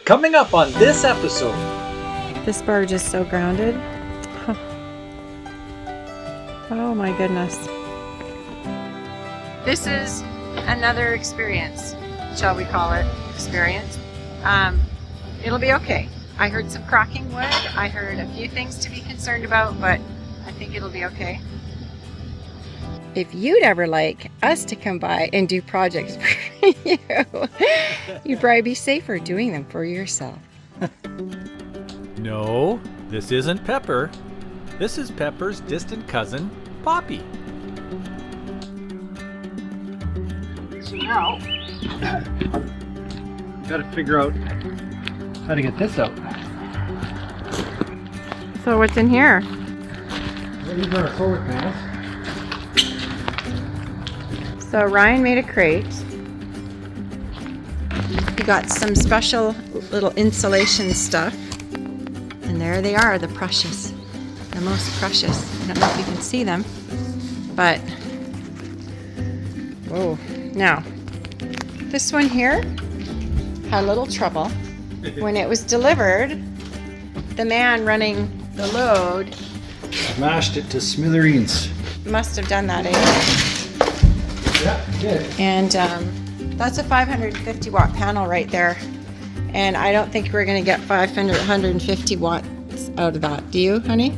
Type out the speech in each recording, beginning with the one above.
Coming up on this episode. This barge is so grounded. Oh my goodness. This is another experience, shall we call it experience. It'll be okay. I heard some cracking wood. I heard a few things to be concerned about, but I think it'll be okay. If you'd ever like us to come by and do projects for you, you'd probably be safer doing them for yourself. No, this isn't Pepper. This is Pepper's distant cousin, Poppy. So now, gotta figure out how to get this out. So what's in here? These are our solar panels. So Ryan made a crate. He got some special little insulation stuff. And there they are, the precious. The most precious. I don't know if you can see them. But, whoa. Now, this one here had a little trouble. When it was delivered, the man running the load Smashed it to smithereens. must have done that, eh? Yeah, it did. And that's a 550 watt panel right there. And I don't think we're going to get 150 watts out of that. Do you, honey?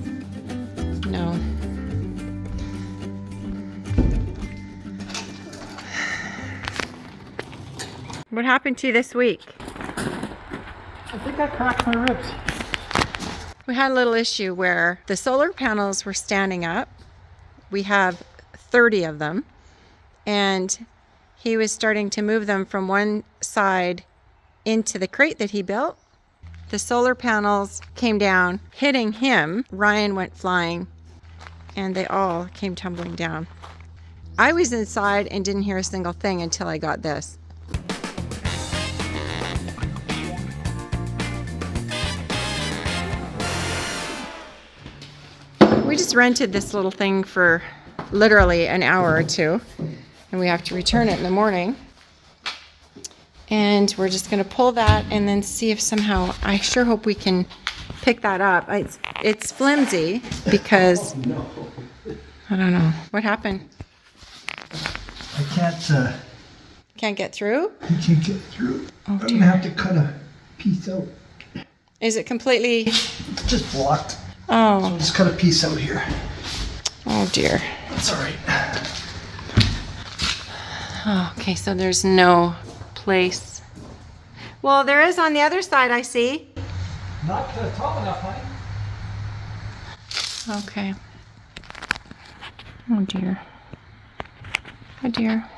No. What happened to you this week? I think I cracked my ribs. We had a little issue where the solar panels were standing up. We have 30 of them. And he was starting to move them from one side into the crate that he built. The solar panels came down, hitting him. Ryan went flying, and they all came tumbling down. I was inside and didn't hear a single thing until I got this. We just rented this little thing for literally an hour or two, and we have to return it in the morning. And we're just going to pull that and then see if somehow, I sure hope we can pick that up. It's flimsy because, I don't know. What happened? I can't Can't get through? I can't get through. Oh, I'm dear. gonna have to cut a piece out. Is it completely, It's just blocked. oh, Just cut a piece out here. oh dear. That's all right. Oh, okay, so there's no place. Well, there is on the other side, I see. Not tall enough, honey. Okay. Oh dear. Oh dear.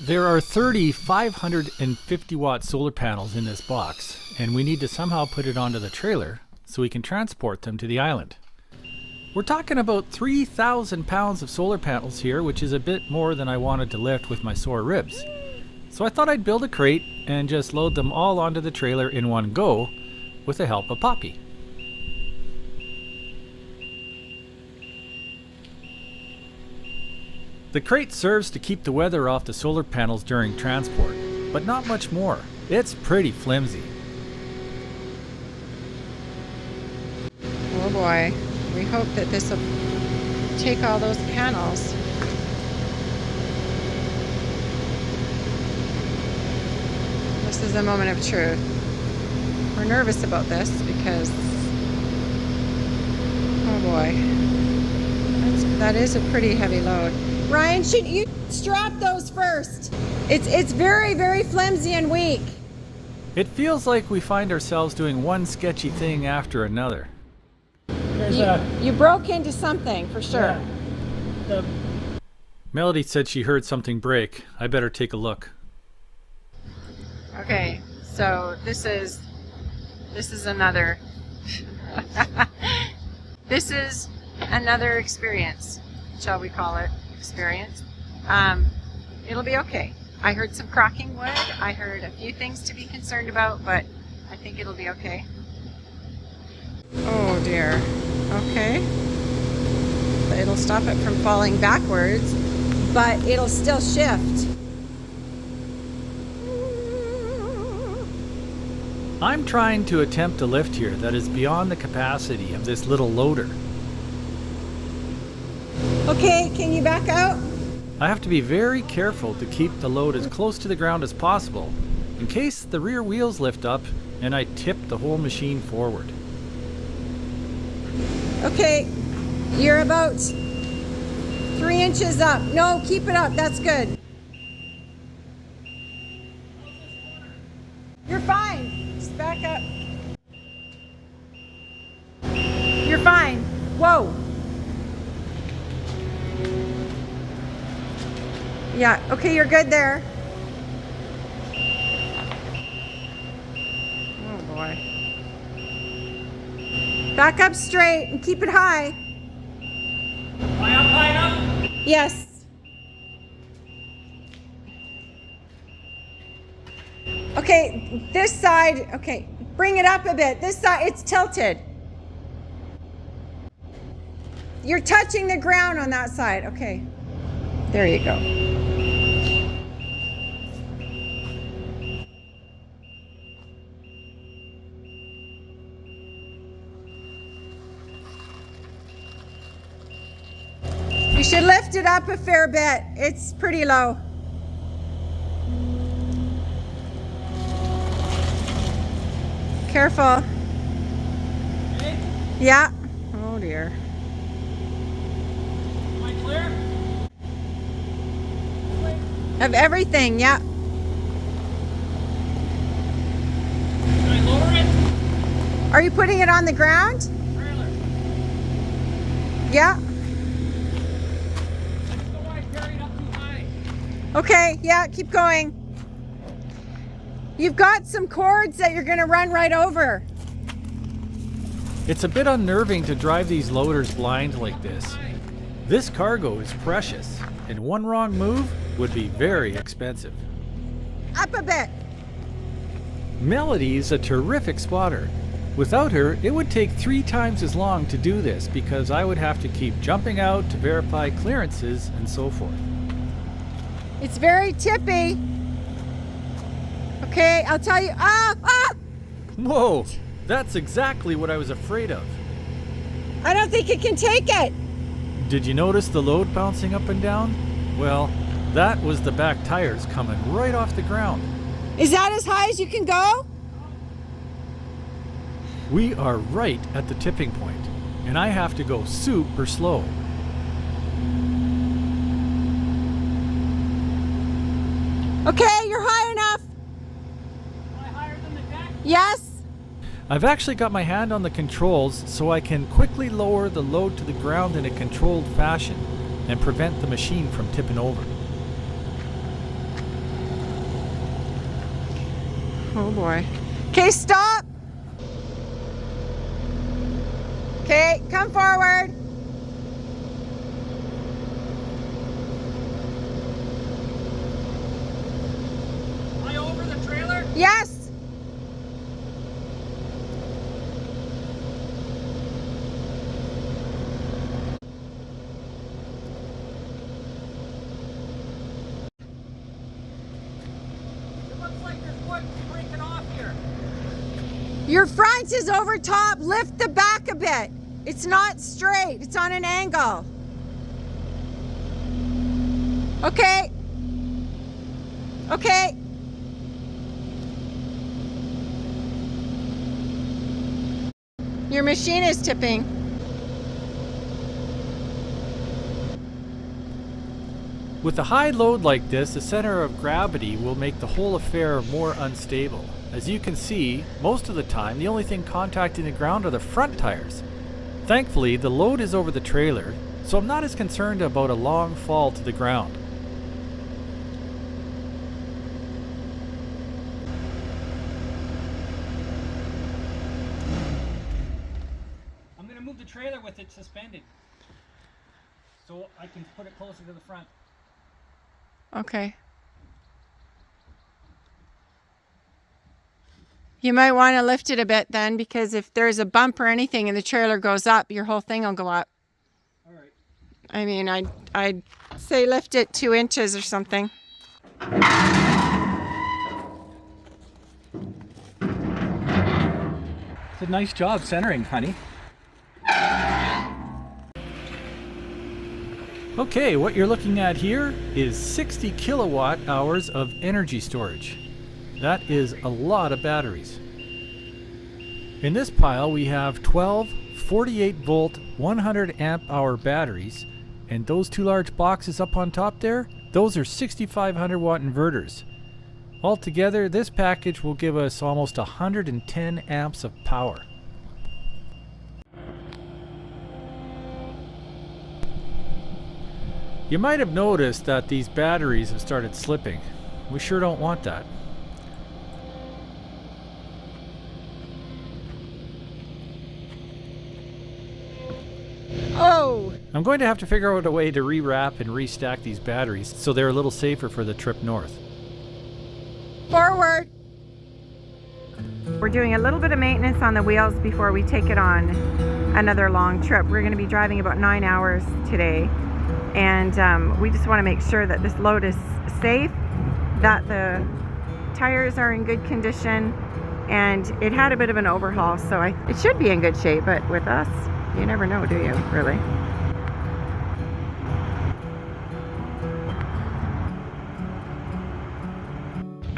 There are 30 550 watt solar panels in this box, and we need to somehow put it onto the trailer so we can transport them to the island. We're talking about 3,000 pounds of solar panels here, which is a bit more than I wanted to lift with my sore ribs. So I thought I'd build a crate and just load them all onto the trailer in one go with the help of Poppy. The crate serves to keep the weather off the solar panels during transport, but not much more. It's pretty flimsy. Oh boy. We hope that this will take all those panels. This is a moment of truth. We're nervous about this because, oh boy, that is a pretty heavy load. Ryan, should you strap those first? It's very, very flimsy and weak. It feels like we find ourselves doing one sketchy thing after another. You broke into something for sure. Melody said she heard something break. I better take a look. Okay, so this is another this is another experience, shall we call it experience. It'll be okay. I heard some cracking wood. I heard a few things to be concerned about, but I think it'll be okay. Oh dear. Okay. It'll stop it from falling backwards. but it'll still shift. I'm trying to attempt a lift here that is beyond the capacity of this little loader. Okay, can you back out? I have to be very careful to keep the load as close to the ground as possible in case the rear wheels lift up and I tip the whole machine forward. Okay, you're about 3 inches up. No, keep it up, that's good. You're fine, just back up. You're fine. Whoa. Yeah, okay, you're good there. Oh boy. Back up straight and keep it high. Am I up high enough? Yes. Okay, this side, okay, bring it up a bit. This side, it's tilted. You're touching the ground on that side. Okay, there you go. You should lift it up a fair bit. It's pretty low. Careful. Okay. Yeah. Oh dear. Am I clear? Of everything, yeah. Can I lower it? Are you putting it on the ground? Trailer. Yeah. I just don't want to carry it up too high. Okay, yeah, keep going. You've got some cords that you're going to run right over. It's a bit unnerving to drive these loaders blind like this. This cargo is precious, and one wrong move would be very expensive. Up a bit. Melody is a terrific spotter. Without her, it would take 3 times as long to do this because I would have to keep jumping out to verify clearances and so forth. It's very tippy. Okay, I'll tell you. Whoa, that's exactly what I was afraid of. I don't think it can take it. Did you notice the load bouncing up and down? Well, that was the back tires coming right off the ground. Is that as high as you can go? We are right at the tipping point, and I have to go super slow. Okay, you're high enough. Am I higher than the deck? Yes. I've actually got my hand on the controls so I can quickly lower the load to the ground in a controlled fashion and prevent the machine from tipping over. Oh boy. Okay, stop. Okay, come forward. Am I over the trailer? Yes. It looks like there's wood breaking off here. Your front is over top. Lift the back a bit. It's not straight. It's on an angle. Okay. Okay. Your machine is tipping. With a high load like this, the center of gravity will make the whole affair more unstable. As you can see, most of the time, the only thing contacting the ground are the front tires. Thankfully, the load is over the trailer, so I'm not as concerned about a long fall to the ground. I'm going to move the trailer with it suspended, so I can put it closer to the front. Okay. You might want to lift it a bit then, because if there's a bump or anything and the trailer goes up, your whole thing will go up. All right. I mean, I'd say lift it 2 inches or something. It's a nice job centering, honey. Okay, what you're looking at here is 60 kilowatt hours of energy storage. That is a lot of batteries. In this pile we have 12 48 volt 100 amp hour batteries, and those 2 large boxes up on top there, those are 6500 watt inverters. Altogether, this package will give us almost 110 amps of power. You might have noticed that these batteries have started slipping. We sure don't want that. Oh! I'm going to have to figure out a way to rewrap and restack these batteries so they're a little safer for the trip north. Forward! We're doing a little bit of maintenance on the wheels before we take it on another long trip. We're going to be driving about 9 hours today, and we just want to make sure that this load is safe, that the tires are in good condition, and it had a bit of an overhaul, so it should be in good shape, but with us, you never know, do you, really?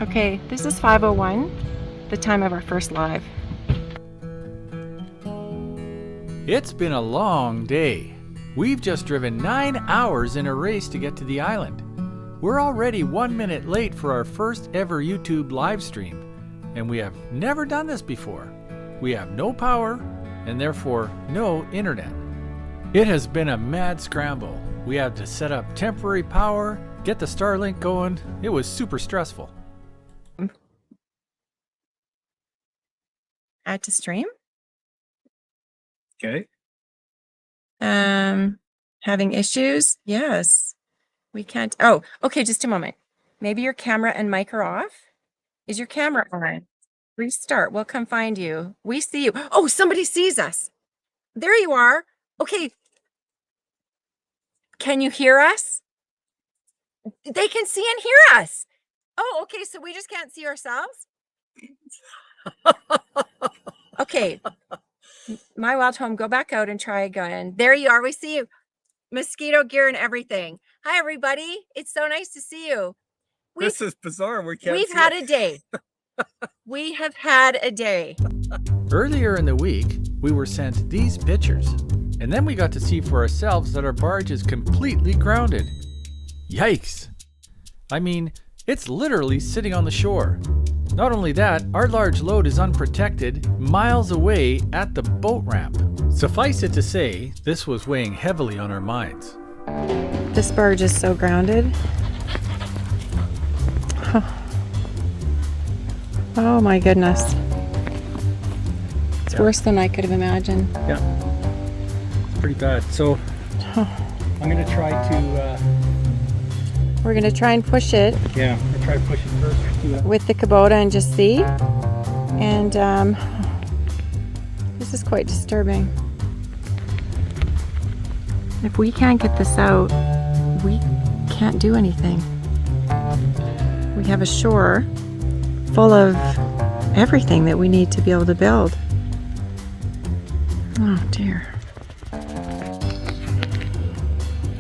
Okay, this is 5:01, the time of our first live. It's been a long day. We've just driven 9 hours in a race to get to the island. We're already 1 minute late for our first ever YouTube live stream, and we have never done this before. We have no power, and therefore no internet. It has been a mad scramble. We had to set up temporary power, get the Starlink going. It was super stressful. Add to stream. Okay. Having issues? Yes. We can't. Oh, okay, just a moment. Maybe your camera and mic are off. Is your camera on? Restart. We'll come find you. We see you. Oh, somebody sees us. There you are. Okay. Can you hear us? They can see and hear us. Oh, okay. So we just can't see ourselves? Okay. My wild home, go back out and try again. There you are. We see you. Mosquito gear and everything. Hi, everybody. It's so nice to see you. This is bizarre. We've had a day. We have had a day. Earlier in the week, we were sent these pictures, and then we got to see for ourselves that our barge is completely grounded. Yikes! I mean, it's literally sitting on the shore. Not only that, our large load is unprotected, miles away at the boat ramp. Suffice it to say, this was weighing heavily on our minds. This barge is so grounded. Oh my goodness. It's worse than I could have imagined. Yeah, it's pretty bad. So I'm going to try to... We're going to try and push it. Yeah, I'm going to try to push it first. With the Kubota and just see. And this is quite disturbing. If we can't get this out, we can't do anything. We have a shore full of everything that we need to be able to build. Oh dear. I'm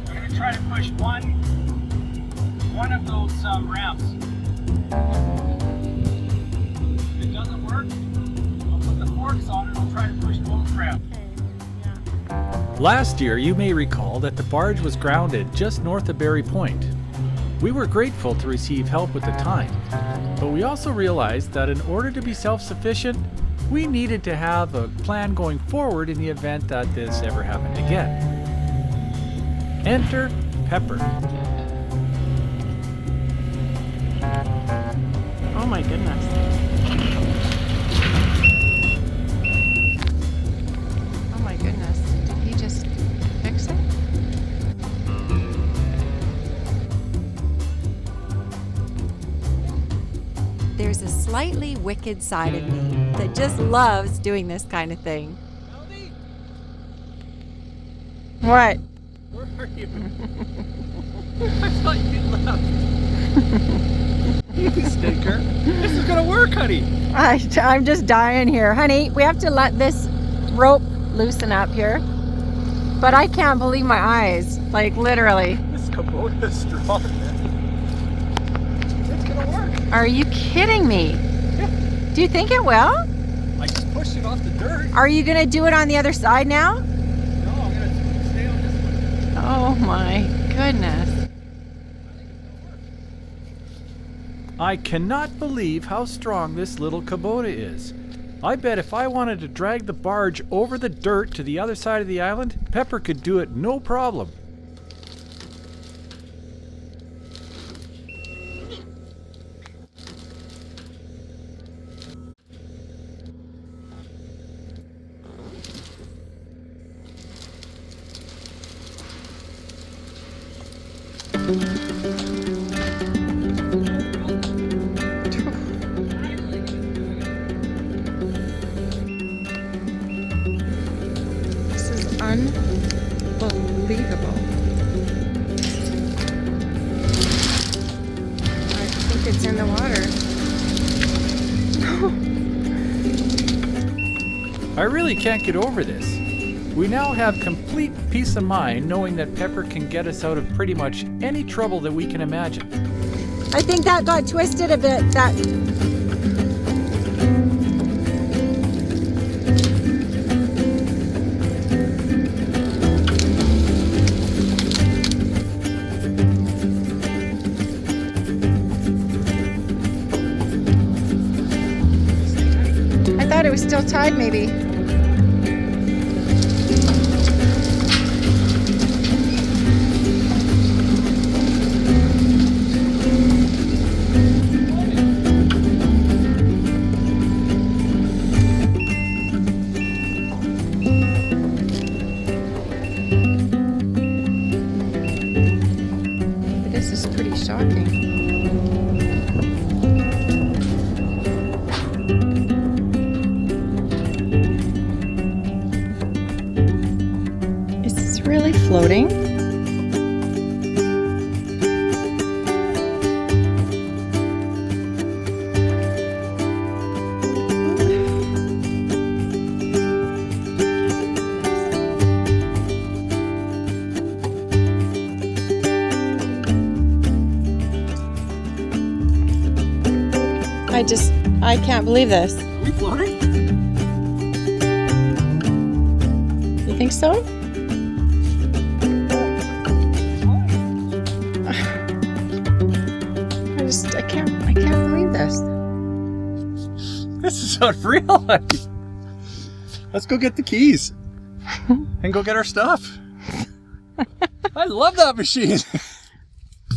going to try to push one of those ramps. If it doesn't work, I'll put the forks on and I'll try to push both ramps. Last year, you may recall that the barge was grounded just north of Berry Point. We were grateful to receive help with the time, but we also realized that in order to be self-sufficient, we needed to have a plan going forward in the event that this ever happened again. Enter Pepper. Oh my goodness. Oh my goodness. Did he just fix it? There's a slightly wicked side of me that just loves doing this kind of thing. Melody, What? where are are you? I thought you left. You stinker. This is gonna work, honey. I'm just dying here. Honey, we have to let this rope loosen up here. But I can't believe my eyes. Like, literally. This Kubota is strong, man. It's gonna work. Are you kidding me? Yeah. Do you think it will? I just pushed it off the dirt. Are you going to do it on the other side now? No, I'm gonna stay on this one. Oh my goodness. I cannot believe how strong this little Kubota is. I bet if I wanted to drag the barge over the dirt to the other side of the island, Pepper could do it no problem. This is unbelievable. I think it's in the water. I really can't get over this. We now have complete peace of mind knowing that Pepper can get us out of pretty much any trouble that we can imagine. I think that got twisted a bit. I thought it was still tied, maybe. This is pretty shocking. Is this really floating? I can't believe this. Are we floating? You think so? I can't believe this. This is unreal. Let's go get the keys and go get our stuff. I love that machine.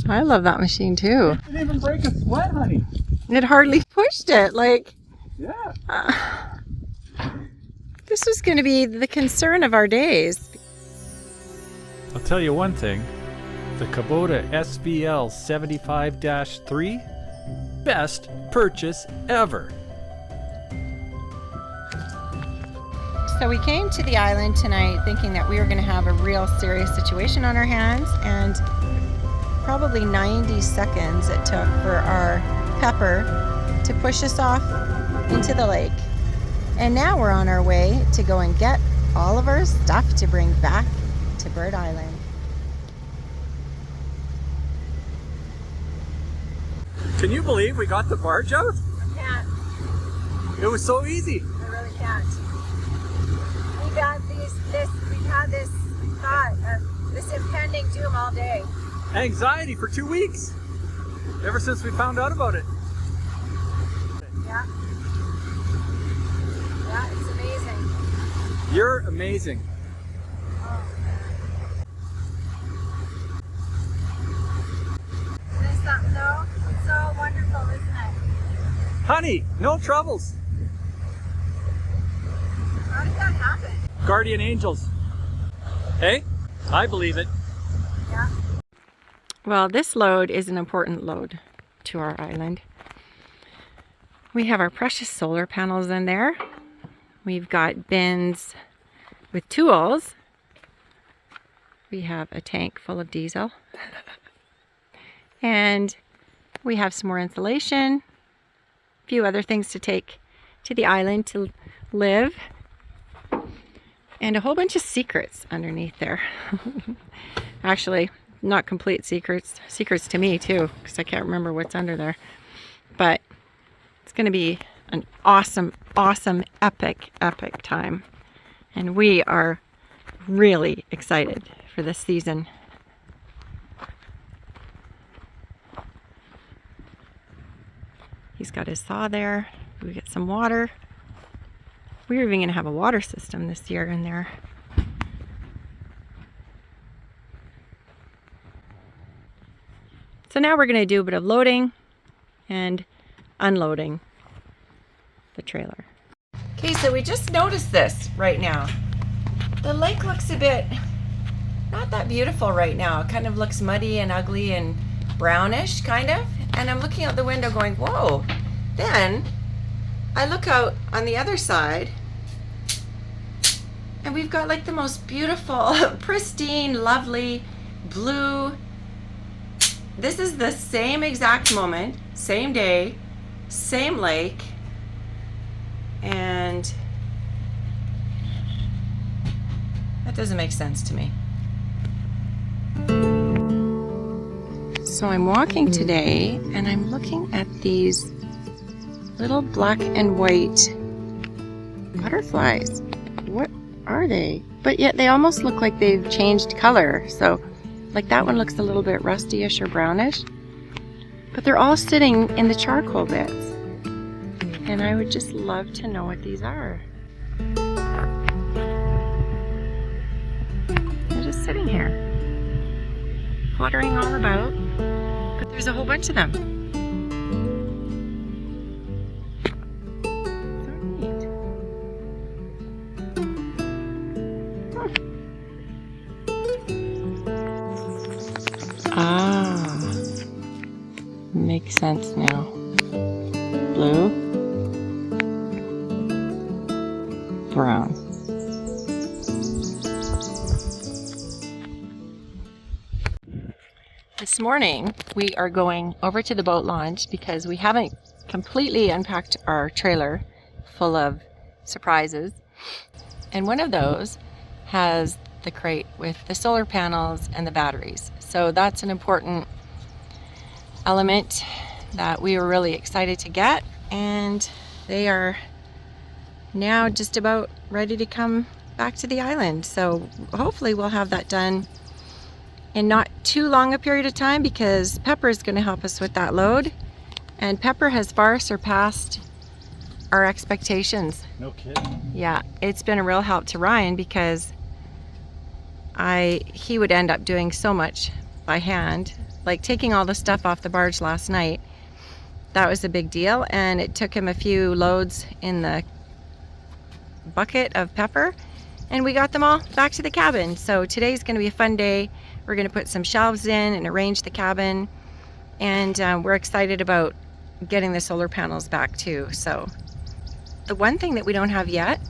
I love that machine too. It didn't even break a sweat, honey. It hardly pushed it. Like, Yeah. this was going to be the concern of our days. I'll tell you one thing. The Kubota SVL 75-3, best purchase ever. So we came to the island tonight thinking that we were going to have a real serious situation on our hands, and probably 90 seconds it took for our Pepper to push us off into the lake. And now we're on our way to go and get all of our stuff to bring back to Bird Island. Can you believe we got the barge out? I can't. It was so easy. I really can't. We've had this thought of this impending doom all day. Anxiety for 2 weeks. Ever since we found out about it. Yeah. Yeah, it's amazing. You're amazing. Isn't something though? It's so wonderful, isn't it? Honey, no troubles. How did that happen? Guardian angels. Hey, I believe it. Yeah. Well, this load is an important load to our island. We have our precious solar panels in there. We've got bins with tools. We have a tank full of diesel. And we have some more insulation, a few other things to take to the island to live, and a whole bunch of secrets underneath there. Actually, not complete secrets. Secrets to me too, because I can't remember what's under there. But it's going to be an awesome, awesome, epic, epic time. And we are really excited for this season. He's got his thaw there. We get some water. We're even going to have a water system this year in there. So now we're going to do a bit of loading and unloading the trailer. Okay, so we just noticed this right now. The lake looks a bit not that beautiful right now. It kind of looks muddy and ugly and brownish, kind of. And I'm looking out the window going, whoa. Then I look out on the other side and we've got like the most beautiful, pristine, lovely blue. This is the same exact moment, same day, same lake. And that doesn't make sense to me. So I'm walking today and I'm looking at these little black and white butterflies. What are they? But yet they almost look like they've changed color. So like that one looks a little bit rustyish or brownish. But they're all sitting in the charcoal bits. And I would just love to know what these are. They're just sitting here, fluttering all about. But there's a whole bunch of them. So neat. Ah, makes sense now. Blue, brown. This morning we are going over to the boat launch because we haven't completely unpacked our trailer full of surprises. And one of those has the crate with the solar panels and the batteries. So that's an important element that we were really excited to get, and they are now just about ready to come back to the island. So hopefully we'll have that done in not too long a period of time, because Pepper is going to help us with that load, and Pepper has far surpassed our expectations. No kidding. Yeah, it's been a real help to Ryan because he would end up doing so much by hand, like taking all the stuff off the barge last night. That was a big deal, and it took him a few loads in the bucket of Pepper, and we got them all back to the cabin. So today's going to be a fun day. We're going to put some shelves in and arrange the cabin, and we're excited about getting the solar panels back too. So the one thing that we don't have yet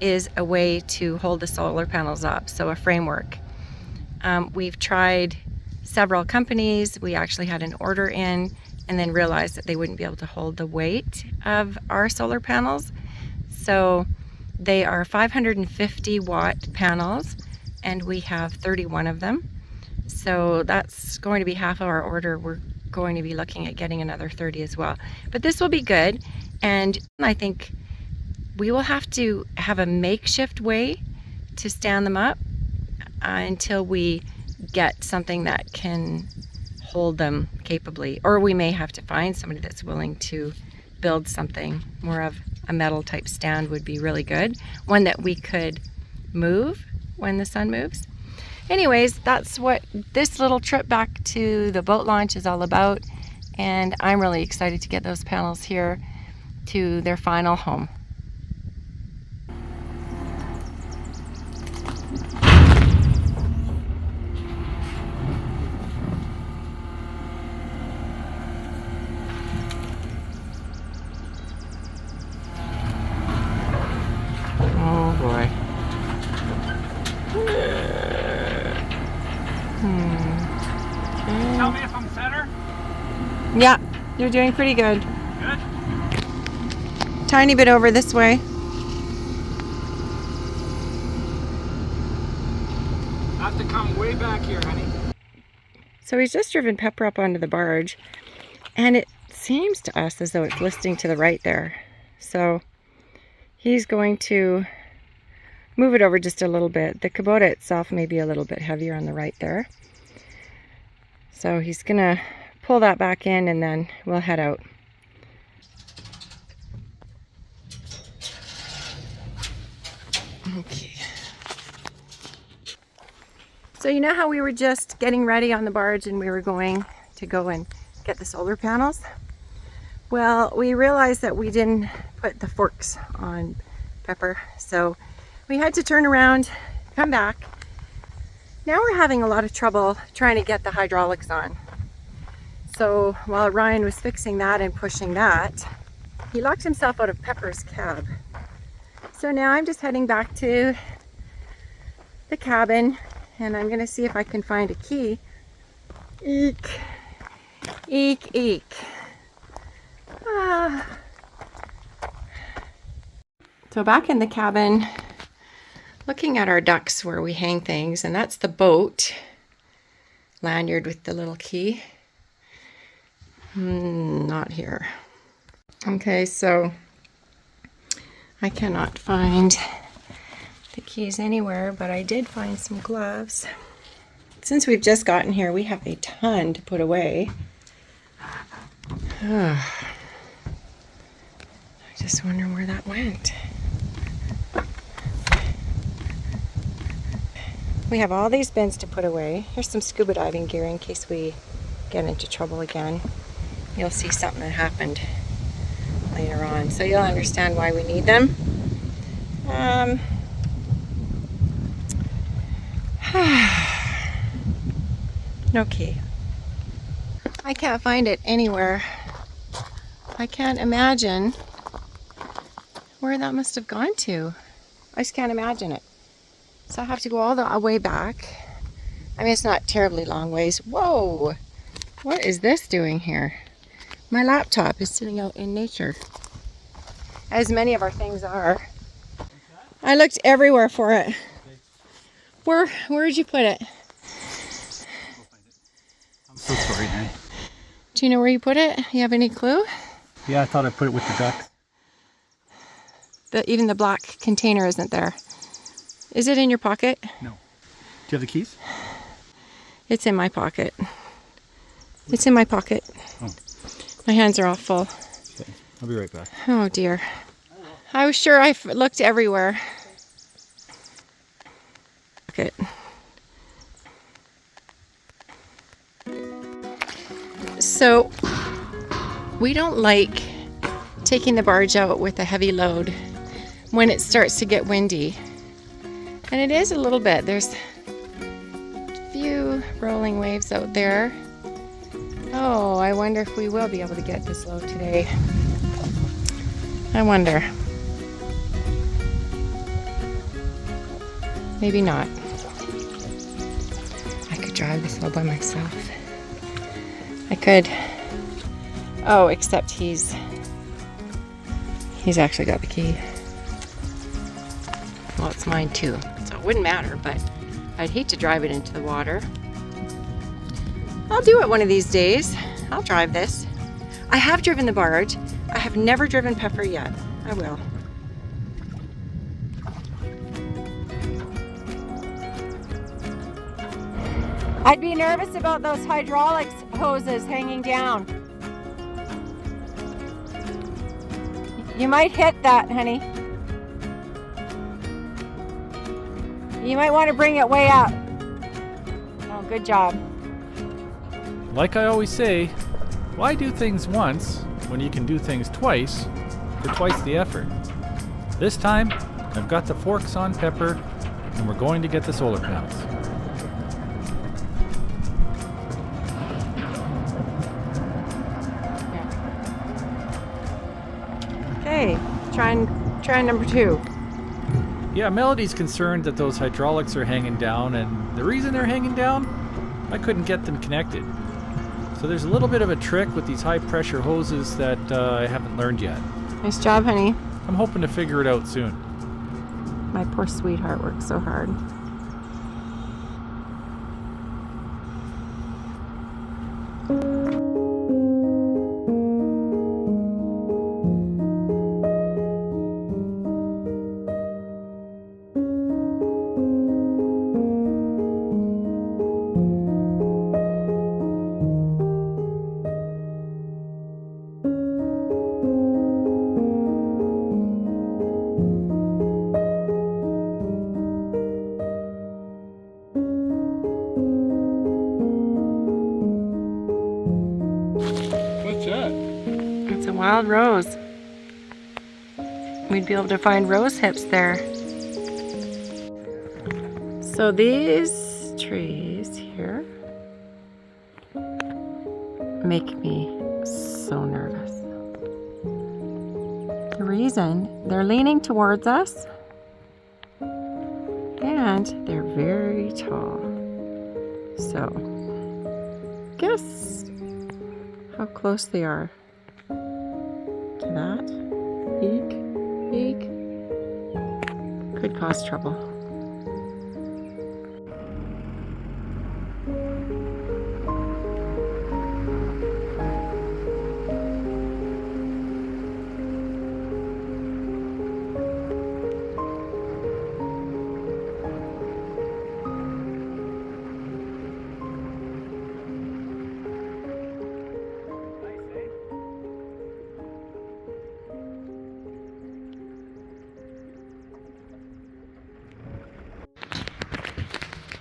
is a way to hold the solar panels up, so a framework. We've tried several companies. We actually had an order in and then realized that they wouldn't be able to hold the weight of our solar panels. So they are 550 watt panels, and we have 31 of them. So that's going to be half of our order. We're going to be looking at getting another 30 as well. But this will be good, and I think we will have to have a makeshift way to stand them up until we get something that can hold them capably. Or we may have to find somebody that's willing to build something. More of a metal type stand would be really good. One that we could move when the sun moves. Anyways, that's what this little trip back to the boat launch is all about. And I'm really excited to get those panels here to their final home. Oh boy. Yeah, you're doing pretty good. Good. Tiny bit over this way. Have to come way back here, honey. So he's just driven Pepper up onto the barge, and it seems to us as though it's listing to the right there. So he's going to move it over just a little bit. The Kubota itself may be a little bit heavier on the right there. So he's gonna pull that back in and then we'll head out. Okay. So you know how we were just getting ready on the barge and we were going to go and get the solar panels? Well, we realized that we didn't put the forks on Pepper, so we had to turn around, come back. Now we're having a lot of trouble trying to get the hydraulics on. So while Ryan was fixing that and pushing that, he locked himself out of Pepper's cab. So now I'm just heading back to the cabin and I'm gonna see if I can find a key. Eek, eek, eek. Ah. So back in the cabin, looking at our ducks where we hang things, and that's the boat lanyard with the little key. Not here. Okay, so I cannot find the keys anywhere, but I did find some gloves. Since we've just gotten here, we have a ton to put away. I just wonder where that went. We have all these bins to put away. Here's some scuba diving gear in case we get into trouble again. You'll see something that happened later on, so you'll understand why we need them. No key. I can't find it anywhere. I can't imagine where that must have gone to. I just can't imagine it. So I have to go all the way back. I mean, it's not terribly long ways. Whoa! What is this doing here? My laptop is sitting out in nature, as many of our things are. I looked everywhere for it. Where'd you put it? I'm so sorry, honey. Do you know where you put it? You have any clue? Yeah, I thought I put it with the ducks. Even the black container isn't there. Is it in your pocket? No. Do you have the keys? It's in my pocket. It's in my pocket. Oh. My hands are all full. Okay. I'll be right back. Oh dear. I was sure I looked everywhere. Pocket. So we don't like taking the barge out with a heavy load when it starts to get windy. And it is a little bit. There's a few rolling waves out there. Oh, I wonder if we will be able to get this load today. I wonder. Maybe not. I could drive this all by myself. I could. Oh, except he's actually got the key. Well, it's mine too, so it wouldn't matter, but I'd hate to drive it into the water. I'll do it one of these days. I'll drive this. I have driven the barge. I have never driven Pepper yet. I will. I'd be nervous about those hydraulics hoses hanging down. You might hit that, honey. You might want to bring it way up. Oh, good job. Like I always say, why do things once when you can do things twice for twice the effort? This time, I've got the forks on Pepper, and we're going to get the solar panels. Okay, try number 2. Yeah, Melody's concerned that those hydraulics are hanging down, and the reason they're hanging down, I couldn't get them connected. So there's a little bit of a trick with these high pressure hoses that I haven't learned yet. Nice job, honey. I'm hoping to figure it out soon. My poor sweetheart works so hard. What's that? It's a wild rose. We'd be able to find rose hips there. So these trees here make me so nervous. The reason, they're leaning towards us and they're very tall. So, guess how close they are to that. Eek, eek. Could cause trouble.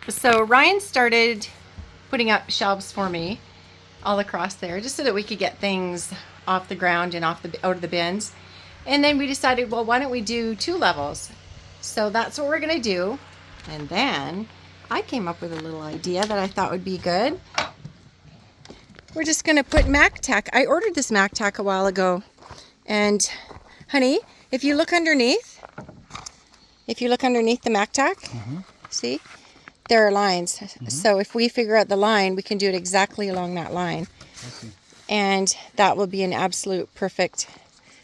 So Ryan started putting up shelves for me all across there, just so that we could get things off the ground and out of the bins. And then we decided, well, why don't we do 2 levels? So that's what we're gonna do. And then I came up with a little idea that I thought would be good. We're just gonna put Mac Tack. I ordered this Mac Tack a while ago. And honey, if you look underneath the Mac Tack, see? There are lines. So if we figure out the line, we can do it exactly along that line. And that will be an absolute perfect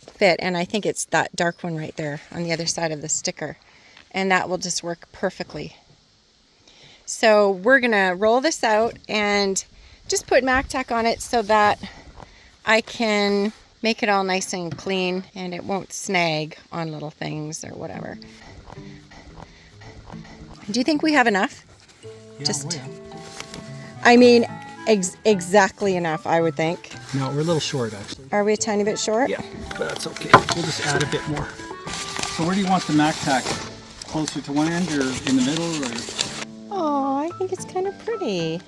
fit. And I think it's that dark one right there on the other side of the sticker. And that will just work perfectly. So we're gonna roll this out and just put Mac Tack on it so that I can make it all nice and clean and it won't snag on little things or whatever. Do you think we have enough? Yeah, I mean, exactly enough, I would think. no, we're a little short actually. Are we a tiny bit short? Yeah, but that's okay. We'll just add a bit more. So where do you want the Mac Tack? Closer to one end or in the middle? Or? Oh, I think it's kind of pretty.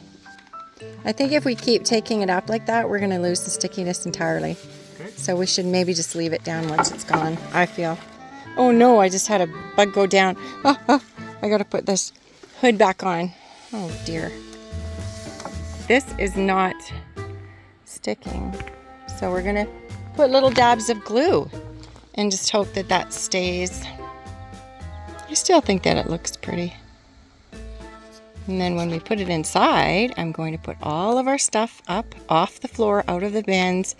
I think if we keep taking it up like that, we're going to lose the stickiness entirely. Okay. So we should maybe just leave it down once it's gone, I feel. Oh no, I just had a bug go down. Oh, I got to put this hood back on. Oh dear. This is not sticking. So we're gonna put little dabs of glue and just hope that that stays. I still think that it looks pretty. And then when we put it inside, I'm going to put all of our stuff up off the floor, out of the bins,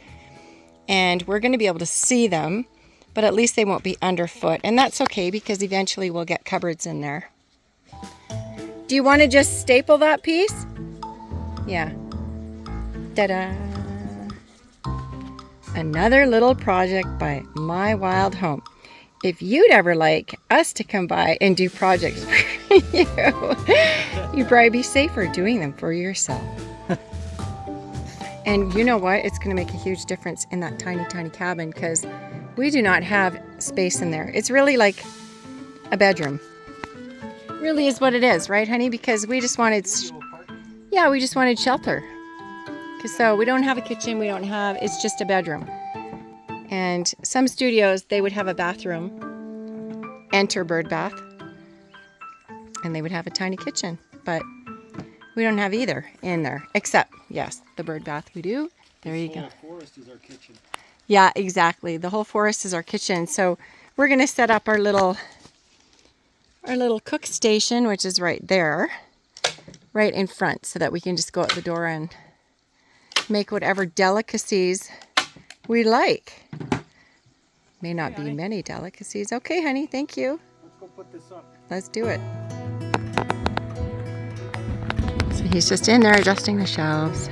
and we're going to be able to see them, but at least they won't be underfoot. And that's okay because eventually we'll get cupboards in there. Do you want to just staple that piece? Yeah. Ta-da! Another little project by My Wild Home. If you'd ever like us to come by and do projects for you, you'd probably be safer doing them for yourself. And you know what? It's going to make a huge difference in that tiny, tiny cabin because we do not have space in there. It's really like a bedroom. Really is what it is, right, honey? Because we just wanted, we just wanted shelter. So we don't have a kitchen, it's just a bedroom. And some studios, they would have a bathroom, enter bird bath, and they would have a tiny kitchen. But we don't have either in there, except, yes, the bird bath we do. There you go. The forest is our kitchen. Yeah, exactly. The whole forest is our kitchen. So we're going to set up our little cook station, which is right there, right in front, so that we can just go out the door and make whatever delicacies we like. May not be many delicacies. Okay, honey, thank you. Let's go put this up. Let's do it. So he's just in there adjusting the shelves.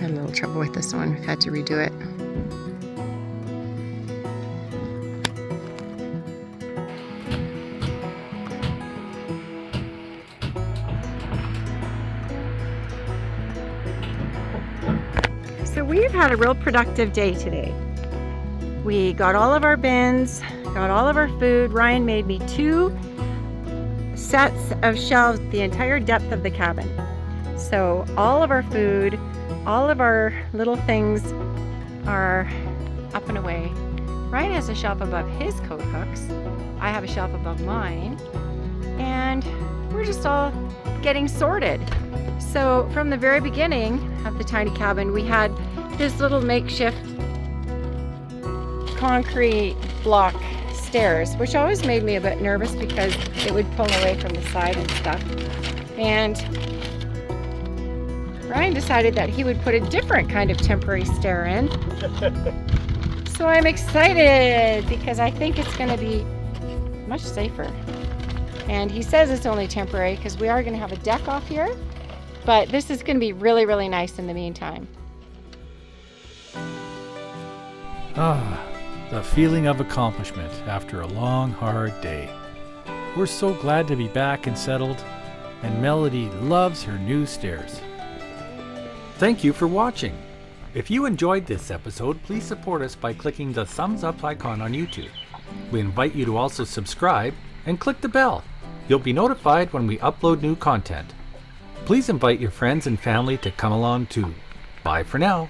Had a little trouble with this one. We've had to redo it. So we've had a real productive day today. We got all of our bins, got all of our food. Ryan made me 2 sets of shelves the entire depth of the cabin. So all of our food, all of our little things are up and away. Ryan has a shelf above his coat hooks. I have a shelf above mine. And we're just all getting sorted. So from the very beginning of the tiny cabin, we had this little makeshift concrete block stairs, which always made me a bit nervous because it would pull away from the side and stuff. And Ryan decided that he would put a different kind of temporary stair in. So I'm excited because I think it's going to be much safer. And he says it's only temporary because we are going to have a deck off here, but this is going to be really, really nice in the meantime. Ah, the feeling of accomplishment after a long, hard day. We're so glad to be back and settled, and Melody loves her new stairs. Thank you for watching. If you enjoyed this episode, please support us by clicking the thumbs up icon on YouTube. We invite you to also subscribe and click the bell. You'll be notified when we upload new content. Please invite your friends and family to come along too. Bye for now.